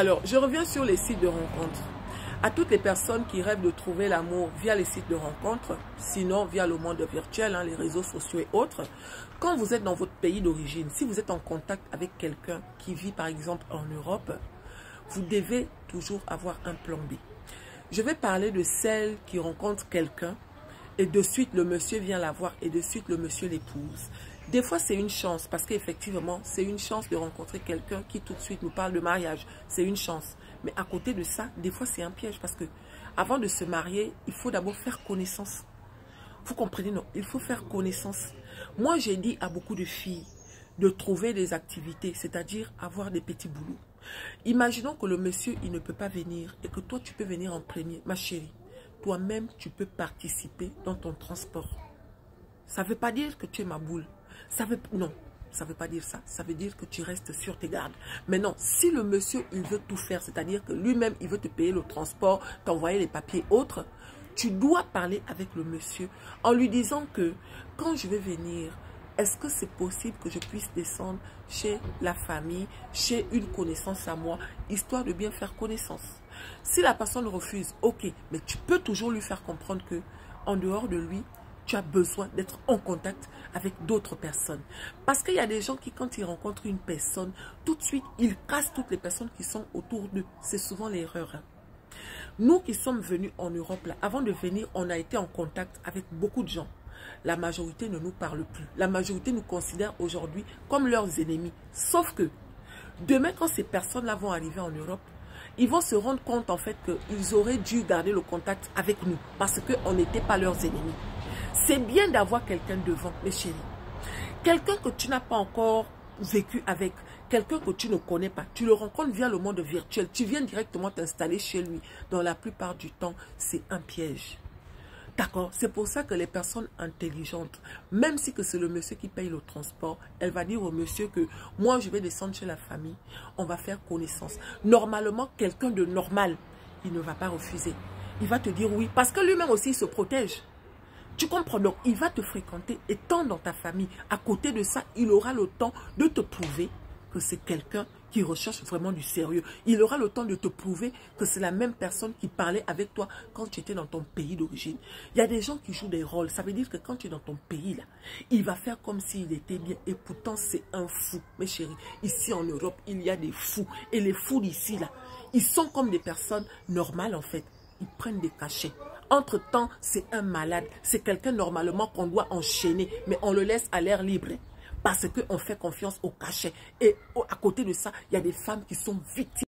Alors, je reviens sur les sites de rencontres. À toutes les personnes qui rêvent de trouver l'amour via les sites de rencontres, sinon via le monde virtuel, les réseaux sociaux et autres, quand vous êtes dans votre pays d'origine, si vous êtes en contact avec quelqu'un qui vit par exemple en Europe, vous devez toujours avoir un plan B. Je vais parler de celles qui rencontrent quelqu'un et de suite le monsieur vient la voir et de suite le monsieur l'épouse. Des fois c'est une chance parce qu'effectivement c'est une chance de rencontrer quelqu'un qui tout de suite nous parle de mariage. C'est une chance. Mais à côté de ça, des fois c'est un piège parce que avant de se marier, il faut d'abord faire connaissance. Vous comprenez, non? Il faut faire connaissance. Moi j'ai dit à beaucoup de filles de trouver des activités, c'est-à-dire avoir des petits boulots. Imaginons que le monsieur il ne peut pas venir et que toi tu peux venir en premier. Ma chérie, toi-même tu peux participer dans ton transport. Ça ne veut pas dire que tu es ma boule. Non, ça ne veut pas dire ça. Ça veut dire que tu restes sur tes gardes. Maintenant, si le monsieur, il veut tout faire, c'est-à-dire que lui-même, il veut te payer le transport, t'envoyer les papiers autres, tu dois parler avec le monsieur en lui disant que quand je vais venir, est-ce que c'est possible que je puisse descendre chez la famille, chez une connaissance à moi, histoire de bien faire connaissance. Si la personne refuse, ok, mais tu peux toujours lui faire comprendre que en dehors de lui, tu as besoin d'être en contact avec d'autres personnes. Parce qu'il y a des gens qui, quand ils rencontrent une personne, tout de suite, ils cassent toutes les personnes qui sont autour d'eux. C'est souvent l'erreur. Nous qui sommes venus en Europe, là, avant de venir, on a été en contact avec beaucoup de gens. La majorité ne nous parle plus. La majorité nous considère aujourd'hui comme leurs ennemis. Sauf que, demain, quand ces personnes-là vont arriver en Europe, ils vont se rendre compte en fait qu'ils auraient dû garder le contact avec nous parce qu'on n'était pas leurs ennemis. C'est bien d'avoir quelqu'un devant, mes chéris. Quelqu'un que tu n'as pas encore vécu avec, quelqu'un que tu ne connais pas. Tu le rencontres via le monde virtuel. Tu viens directement t'installer chez lui. Dans la plupart du temps, c'est un piège. D'accord? C'est pour ça que les personnes intelligentes, même si c'est le monsieur qui paye le transport, elle va dire au monsieur que moi, je vais descendre chez la famille. On va faire connaissance. Normalement, quelqu'un de normal, il ne va pas refuser. Il va te dire oui. Parce que lui-même aussi, il se protège. Tu comprends? Donc, il va te fréquenter étant dans ta famille. À côté de ça, il aura le temps de te prouver que c'est quelqu'un qui recherche vraiment du sérieux. Il aura le temps de te prouver que c'est la même personne qui parlait avec toi quand tu étais dans ton pays d'origine. Il y a des gens qui jouent des rôles. Ça veut dire que quand tu es dans ton pays, là, il va faire comme s'il était bien. Et pourtant, c'est un fou. Mes chéris, ici en Europe, il y a des fous. Et les fous d'ici, là, ils sont comme des personnes normales, en fait. Ils prennent des cachets. Entre-temps, c'est un malade. C'est quelqu'un normalement qu'on doit enchaîner. Mais on le laisse à l'air libre. Parce qu'on fait confiance au cachet. Et à côté de ça, il y a des femmes qui sont victimes.